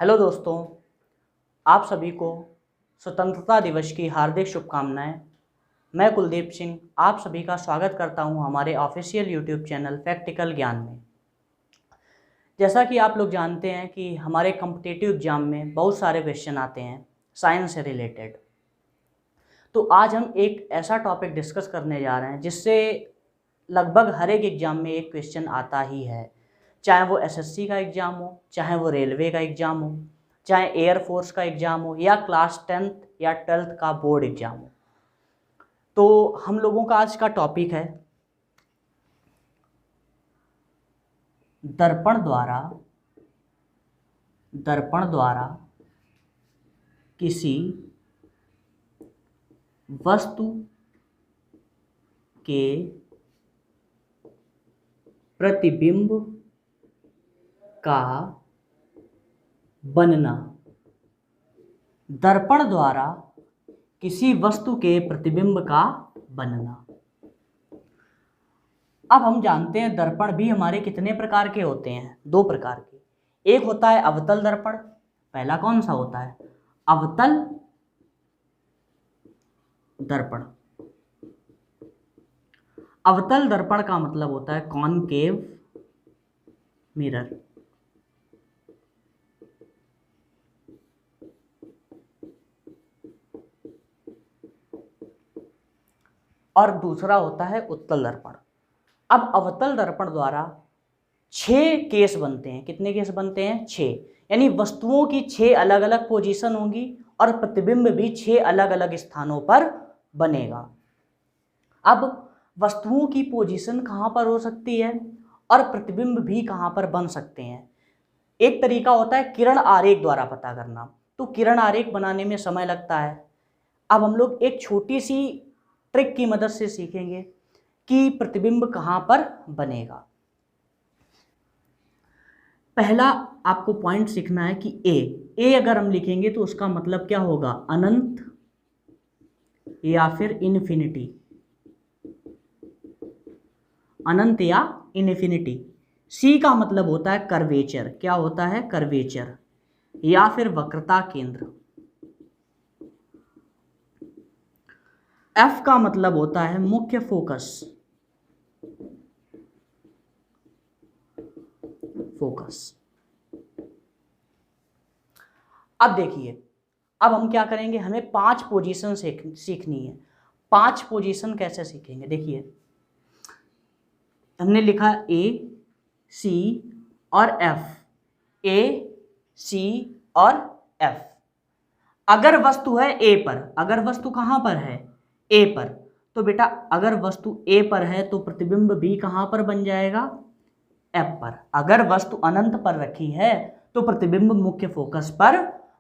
Hello दोस्तों, आप सभी को स्वतंत्रता दिवस की हार्दिक शुभकामनाएं। मैं कुलदीप सिंह आप सभी का स्वागत करता हूं हमारे ऑफिशियल यूट्यूब चैनल प्रैक्टिकल ज्ञान में। जैसा कि आप लोग जानते हैं कि हमारे कॉम्पिटिटिव एग्जाम में बहुत सारे क्वेश्चन आते हैं साइंस से रिलेटेड। तो आज हम एक ऐसा टॉपिक डिस्कस करने जा रहे हैं जिससे लगभग हर एक एग्ज़ाम में एक क्वेश्चन आता ही है, चाहे वो एसएससी का एग्ज़ाम हो, चाहे वो रेलवे का एग्ज़ाम हो, चाहे एयरफोर्स का एग्ज़ाम हो या क्लास 10th या 12th का बोर्ड एग्ज़ाम हो। तो हम लोगों का आज का टॉपिक है दर्पण द्वारा किसी वस्तु के प्रतिबिंब का बनना। दर्पण द्वारा किसी वस्तु के प्रतिबिंब का बनना। अब हम जानते हैं दर्पण भी हमारे कितने प्रकार के होते हैं, दो प्रकार के। एक होता है अवतल दर्पण। पहला कौन सा होता है? अवतल दर्पण। अवतल दर्पण का मतलब होता है कॉनकेव मिरर। और दूसरा होता है उत्तल दर्पण। अब अवतल दर्पण द्वारा 6 केस बनते हैं। कितने केस बनते हैं? 6। यानी वस्तुओं की 6 अलग अलग पोजीशन होंगी और प्रतिबिंब भी 6 अलग अलग स्थानों पर बनेगा। अब वस्तुओं की पोजीशन कहाँ पर हो सकती है और प्रतिबिंब भी कहाँ पर बन सकते हैं? एक तरीका होता है किरण आरेख द्वारा पता करना। तो किरण आरेख बनाने में समय लगता है। अब हम लोग एक छोटी सी ट्रिक की मदद से सीखेंगे कि प्रतिबिंब कहाँ पर बनेगा। पहला आपको पॉइंट सीखना है कि ए अगर हम लिखेंगे तो उसका मतलब क्या होगा? अनंत या फिर इन्फिनिटी। अनंत या इन्फिनिटी। सी का मतलब होता है कर्वेचर। क्या होता है? कर्वेचर या फिर वक्रता केंद्र। एफ का मतलब होता है मुख्य फोकस। अब देखिए, अब हम क्या करेंगे, हमें 5 पोजीशन सीखनी है। 5 पोजीशन कैसे सीखेंगे? देखिए, हमने लिखा ए, सी और एफ। ए, सी और एफ। अगर वस्तु है ए पर, अगर वस्तु कहाँ पर है? ए पर, तो बेटा अगर वस्तु ए पर है तो प्रतिबिंब भी कहाँ पर बन जाएगा? एफ पर। अगर वस्तु अनंत पर रखी है तो प्रतिबिंब मुख्य फोकस पर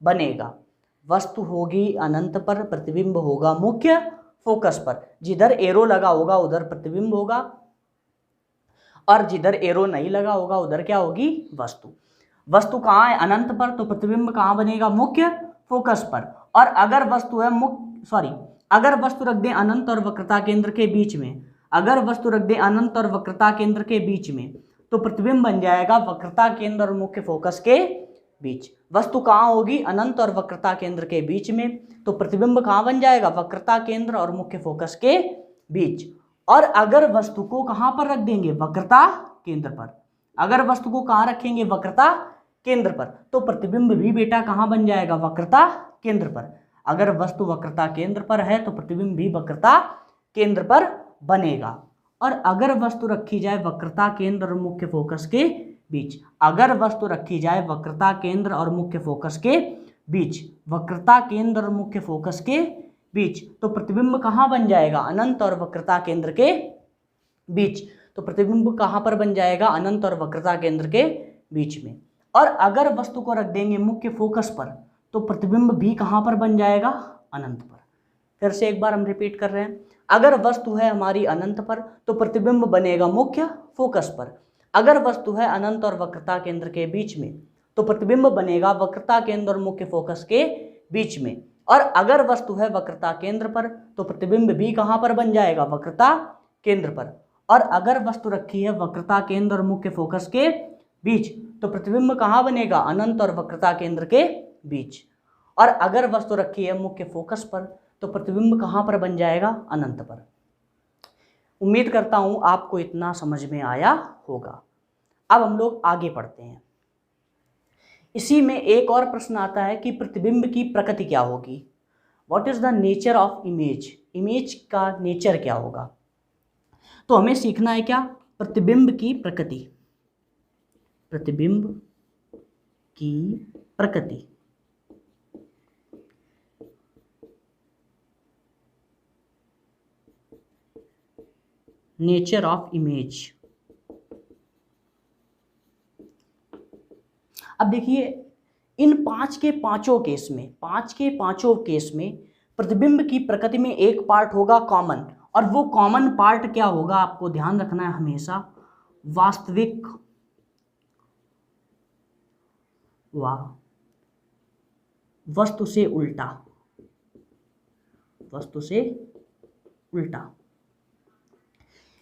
बनेगा। वस्तु होगी अनंत पर, प्रतिबिंब होगा मुख्य फोकस पर। जिधर एरो लगा होगा उधर प्रतिबिंब होगा और जिधर एरो नहीं लगा होगा उधर क्या होगी? वस्तु। वस्तु कहाँ है? अनंत पर, तो प्रतिबिंब कहाँ बनेगा? मुख्य फोकस पर। और अगर वस्तु है अगर वस्तु रख दें अनंत और वक्रता केंद्र के बीच में, अगर वस्तु रख दें अनंत और वक्रता केंद्र के बीच में, तो प्रतिबिंब बन जाएगा वक्रता केंद्र और मुख्य फोकस के बीच। वस्तु कहाँ होगी? अनंत और वक्रता केंद्र के बीच में, तो प्रतिबिंब कहाँ बन जाएगा? वक्रता केंद्र और मुख्य फोकस के बीच। और अगर वस्तु को कहाँ पर रख देंगे? वक्रता केंद्र पर। अगर वस्तु को कहाँ रखेंगे? वक्रता केंद्र पर, तो प्रतिबिंब भी बेटा कहाँ बन जाएगा? वक्रता केंद्र पर। अगर वस्तु वक्रता केंद्र पर है तो प्रतिबिंब भी वक्रता केंद्र पर बनेगा। और अगर वस्तु रखी जाए वक्रता केंद्र और मुख्य फोकस के बीच, अगर वस्तु रखी जाए वक्रता केंद्र और मुख्य फोकस के बीच, वक्रता केंद्र और मुख्य फोकस के बीच, तो प्रतिबिंब कहाँ बन जाएगा? अनंत और वक्रता केंद्र के बीच। तो प्रतिबिंब कहाँ पर बन जाएगा? अनंत और वक्रता केंद्र के बीच में। और अगर वस्तु को रख देंगे मुख्य फोकस पर, तो प्रतिबिंब भी कहाँ पर बन जाएगा? अनंत पर। फिर से एक बार हम रिपीट कर रहे हैं। अगर वस्तु है हमारी अनंत पर तो प्रतिबिंब बनेगा मुख्य फोकस पर। अगर वस्तु है अनंत और वक्रता केंद्र के बीच में तो प्रतिबिंब बनेगा वक्रता केंद्र और मुख्य फोकस के बीच में। और अगर वस्तु है वक्रता केंद्र पर तो प्रतिबिंब भी कहाँ पर बन जाएगा? वक्रता केंद्र पर। और अगर वस्तु रखी है वक्रता केंद्र और मुख्य फोकस के बीच, तो प्रतिबिंब कहाँ बनेगा? अनंत और वक्रता केंद्र के बीच। और अगर वस्तु रखी है मुख्य फोकस पर तो प्रतिबिंब कहाँ पर बन जाएगा? अनंत पर। उम्मीद करता हूं आपको इतना समझ में आया होगा। अब हम लोग आगे पढ़ते हैं। इसी में एक और प्रश्न आता है कि प्रतिबिंब की प्रकृति क्या होगी? What is the nature of image? Image का नेचर क्या होगा? तो हमें सीखना है क्या? प्रतिबिंब की प्रकृति। प्रतिबिंब की प्रकृति। Nature of image. अब देखिए इन पांच के पांचों केस में प्रतिबिंब की प्रकृति में एक पार्ट होगा कॉमन, और वो कॉमन पार्ट क्या होगा आपको ध्यान रखना है हमेशा? वास्तविक व वस्तु से उल्टा। वस्तु से उल्टा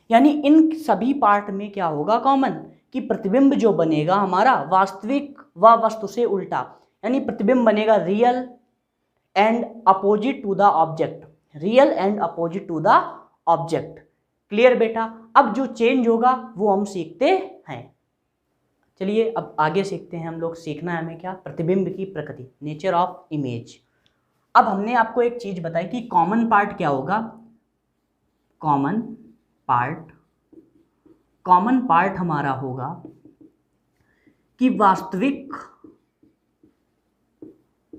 यानी इन सभी पार्ट में क्या होगा कॉमन? कि प्रतिबिंब जो बनेगा हमारा वास्तविक व वस्तु से उल्टा, यानी प्रतिबिंब बनेगा real and opposite to the object. Real and opposite to the object. Clear बेटा? अब जो चेंज होगा वो हम सीखते हैं। चलिए अब आगे सीखते हैं हम लोग। सीखना है हमें क्या? प्रतिबिंब की प्रकृति, नेचर ऑफ इमेज। अब हमने आपको एक चीज बताई कि कॉमन पार्ट क्या होगा। कॉमन पार्ट हमारा होगा कि वास्तविक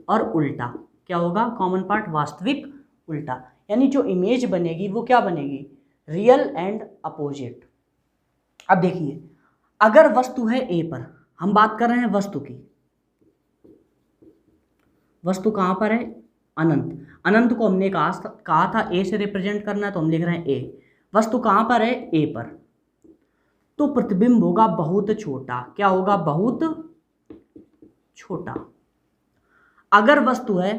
और उल्टा। क्या होगा? कॉमन पार्ट वास्तविक उल्टा, यानी जो इमेज बनेगी वो क्या बनेगी? Real and opposite. अब देखिए अगर वस्तु है ए पर, हम बात कर रहे हैं वस्तु की। वस्तु कहां पर है? अनंत। अनंत को हमने कहा था ए से रिप्रेजेंट करना है, तो हम लिख रहे हैं ए। वस्तु कहां पर है? ए पर। तो प्रतिबिंब होगा बहुत छोटा। क्या होगा? बहुत छोटा। अगर वस्तु है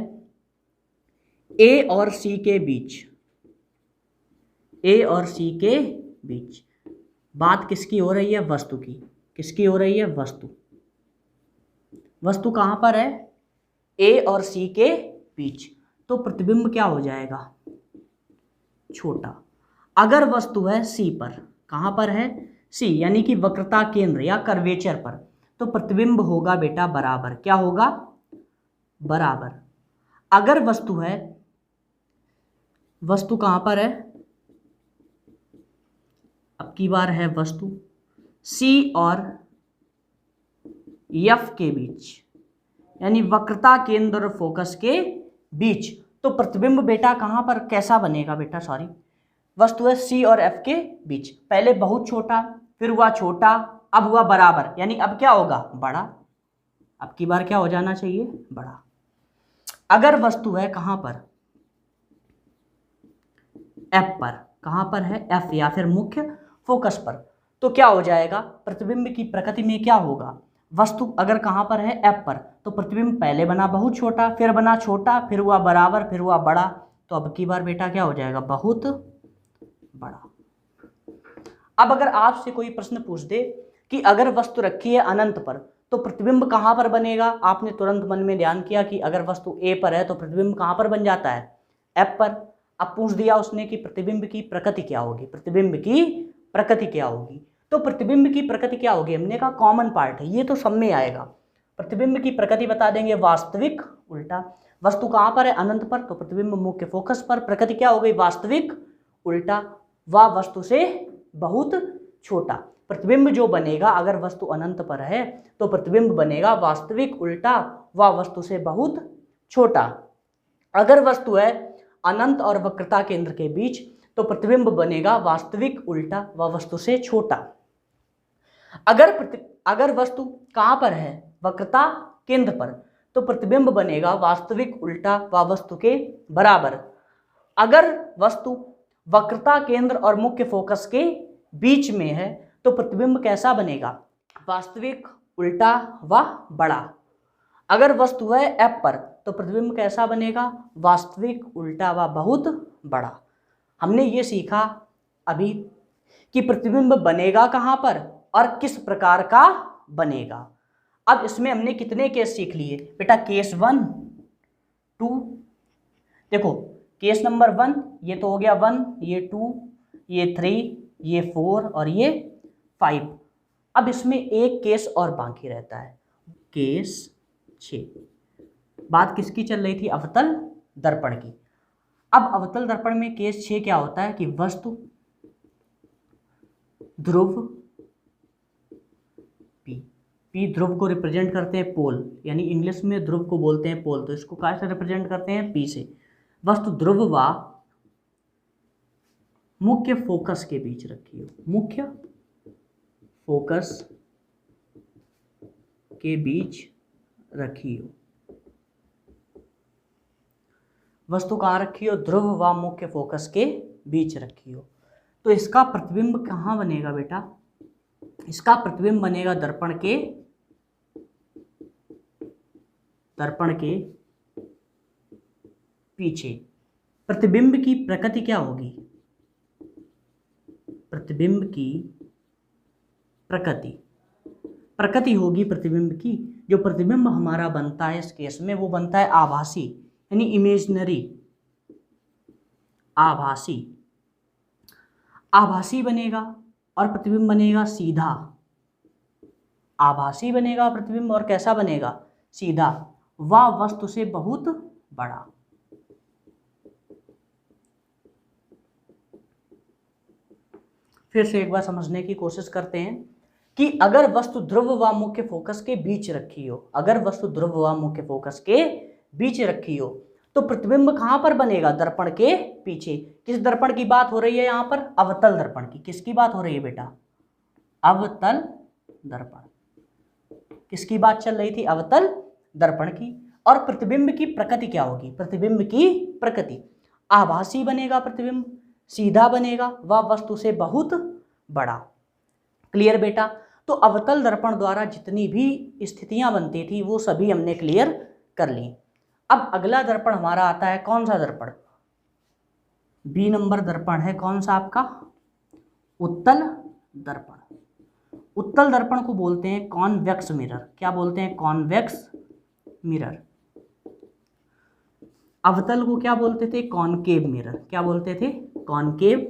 ए और सी के बीच, ए और सी के बीच, बात किसकी हो रही है? वस्तु की। किसकी हो रही है? वस्तु। वस्तु कहां पर है? ए और सी के बीच, तो प्रतिबिंब क्या हो जाएगा? छोटा। अगर वस्तु है सी पर, कहां पर है? सी, यानी कि वक्रता केंद्र या कर्वेचर पर, तो प्रतिबिंब होगा बेटा बराबर। क्या होगा? बराबर। अगर वस्तु है, वस्तु कहां पर है? अब की बार है वस्तु सी और एफ के बीच, यानी वक्रता केंद्र और फोकस के बीच, तो प्रतिबिंब बेटा कहां पर कैसा बनेगा? बेटा सॉरी, वस्तु है सी और एफ के बीच। पहले बहुत छोटा, फिर हुआ छोटा, अब हुआ बराबर, यानी अब क्या होगा? बड़ा। अब की बार क्या हो जाना चाहिए? बड़ा। अगर वस्तु है कहां पर? एफ पर। कहां पर है? एफ या फिर मुख्य फोकस पर, तो क्या हो जाएगा? प्रतिबिंब की प्रकृति में क्या होगा? वस्तु अगर कहां पर है? एफ पर, तो प्रतिबिंब पहले बना बहुत छोटा, फिर बना छोटा, फिर हुआ बराबर, फिर हुआ बड़ा, तो अब की बार बेटा क्या हो जाएगा? बहुत बड़ा। अब अगर आपसे कोई प्रश्न पूछ दे कि अगर वस्तु रखी है अनंत पर तो प्रतिबिंब कहां पर बनेगा? आपने तुरंत मन में ध्यान किया कि अगर वस्तु ए पर है तो प्रतिबिंब कहां पर बन जाता है? एफ पर। अब पूछ दिया उसने कि प्रतिबिंब की प्रकृति क्या होगी? प्रतिबिंब की प्रकृति क्या होगी? तो प्रतिबिंब की प्रकृति क्या होगी? हमने कहा कॉमन पार्ट है, ये तो सब में आएगा। प्रतिबिंब की प्रकृति बता देंगे वास्तविक उल्टा। वस्तु कहां पर है? अनंत पर, तो प्रतिबिंब मुख्य फोकस पर। प्रकृति क्या हो गई? वास्तविक उल्टा व वस्तु से बहुत छोटा। प्रतिबिंब जो बनेगा अगर वस्तु अनंत पर है तो प्रतिबिंब बनेगा वास्तविक उल्टा व वस्तु से बहुत छोटा। अगर वस्तु है अनंत और वक्रता केंद्र के बीच तो प्रतिबिंब बनेगा वास्तविक उल्टा व वस्तु से छोटा। अगर वस्तु कहां पर है? वक्रता केंद्र पर, तो प्रतिबिंब बनेगा वास्तविक उल्टा व वस्तु के बराबर। अगर वस्तु वक्रता केंद्र और मुख्य फोकस के बीच में है तो प्रतिबिंब कैसा बनेगा? वास्तविक उल्टा व बड़ा। अगर वस्तु है एफ पर तो प्रतिबिंब कैसा बनेगा? वास्तविक उल्टा व बहुत बड़ा। हमने ये सीखा अभी कि प्रतिबिंब बनेगा कहां पर और किस प्रकार का बनेगा। अब इसमें हमने कितने केस सीख लिए बेटा? केस 1, 2, देखो केस नंबर 1 ये तो हो गया 1, ये 2, ये 3, ये 4 और ये 5। अब इसमें एक केस और बाकी रहता है, केस 6। बात किसकी चल रही थी? अवतल दर्पण की। अब अवतल दर्पण में केस 6 क्या होता है कि वस्तु ध्रुव पी ध्रुव को रिप्रेजेंट करते हैं पोल, यानी इंग्लिश में ध्रुव को बोलते हैं पोल, तो इसको कैसे रिप्रेजेंट करते हैं? पी से। वस्तु ध्रुव व मुख्य फोकस के बीच रखी हो, मुख्य फोकस के बीच रखी हो। वस्तु कहाँ रखी हो? ध्रुव व मुख्य फोकस के बीच रखी हो। तो इसका प्रतिबिंब कहाँ बनेगा बेटा? इसका प्रतिबिंब बनेगा दर्पण के पीछे। प्रतिबिंब की प्रकृति क्या होगी? प्रतिबिंब की प्रकृति होगी प्रतिबिंब की, जो प्रतिबिंब हमारा बनता है इस केस में वो बनता है आभासी, यानी इमेजिनरी, आभासी बनेगा। और प्रतिबिंब बनेगा सीधा, आभासी बनेगा प्रतिबिंब, और कैसा बनेगा? सीधा। वह वस्तु से बहुत बड़ा। फिर से एक बार समझने की कोशिश करते हैं कि अगर वस्तु ध्रुव व मुख्य फोकस के बीच रखी हो, अगर वस्तु ध्रुव व मुख्य फोकस के बीच रखी हो तो प्रतिबिंब कहां पर बनेगा? दर्पण के पीछे। किस दर्पण की बात हो रही है यहां पर? अवतल दर्पण की। किसकी बात हो रही है बेटा? अवतल दर्पण। किसकी बात चल रही थी? अवतल दर्पण की। और प्रतिबिंब की प्रकृति क्या होगी? प्रतिबिंब की प्रकृति आभासी बनेगा, प्रतिबिंब सीधा बनेगा, वह वस्तु से बहुत बड़ा। क्लियर बेटा? तो अवतल दर्पण द्वारा जितनी भी स्थितियां बनती थी वो सभी हमने क्लियर कर ली। अब अगला दर्पण हमारा आता है, कौन सा दर्पण? बी नंबर दर्पण है, कौन सा आपका? उत्तल दर्पण। उत्तल दर्पण को बोलते हैं कॉन्वेक्स मिरर। क्या बोलते हैं? Convex mirror. अवतल को क्या बोलते थे? Concave mirror. क्या बोलते थे? Concave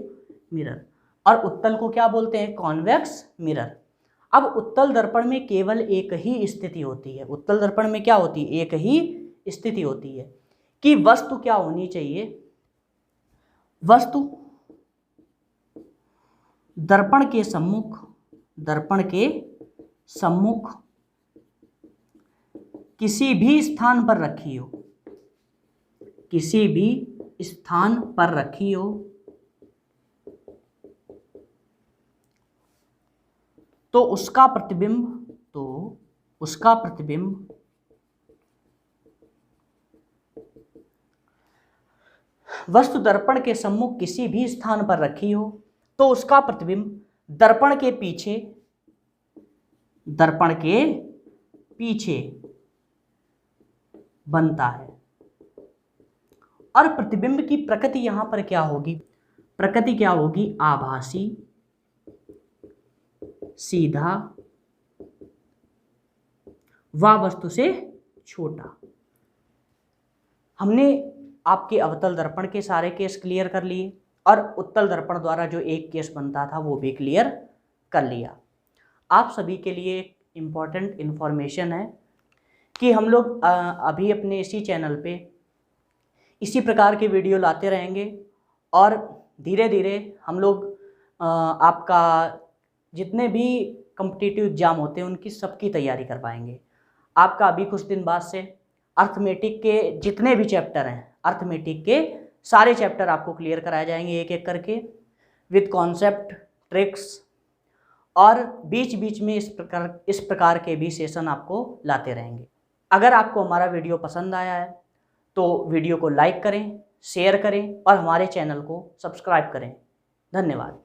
mirror. और उत्तल को क्या बोलते हैं? Convex mirror. अब उत्तल दर्पण में केवल एक ही स्थिति होती है। उत्तल दर्पण में क्या होती है? एक ही स्थिति होती है कि वस्तु क्या होनी चाहिए? वस्तु दर्पण के सम्मुख किसी भी स्थान पर रखी हो, किसी भी स्थान पर रखी हो तो उसका प्रतिबिंब वस्तु दर्पण के सम्मुख किसी भी स्थान पर रखी हो तो उसका प्रतिबिंब दर्पण के पीछे बनता है। और प्रतिबिंब की प्रकृति यहां पर क्या होगी? प्रकृति क्या होगी? आभासी, सीधा, व वस्तु से छोटा। हमने आपके अवतल दर्पण के सारे केस क्लियर कर लिए और उत्तल दर्पण द्वारा जो एक केस बनता था वो भी क्लियर कर लिया। आप सभी के लिए एक इम्पॉर्टेंट इन्फॉर्मेशन है कि हम लोग अभी अपने इसी चैनल पे इसी प्रकार के वीडियो लाते रहेंगे और धीरे धीरे हम लोग आपका जितने भी कॉम्पिटिटिव एग्जाम होते हैं उनकी सबकी तैयारी करवाएंगे। आपका अभी कुछ दिन बाद से अर्थमेटिक के जितने भी चैप्टर हैं, अर्थमेटिक के सारे चैप्टर आपको क्लियर कराए जाएंगे एक एक करके, विद कॉन्सेप्ट, ट्रिक्स, और बीच बीच में इस प्रकार के भी सेशन आपको लाते रहेंगे। अगर आपको हमारा वीडियो पसंद आया है तो वीडियो को लाइक करें, शेयर करें और हमारे चैनल को सब्सक्राइब करें। धन्यवाद।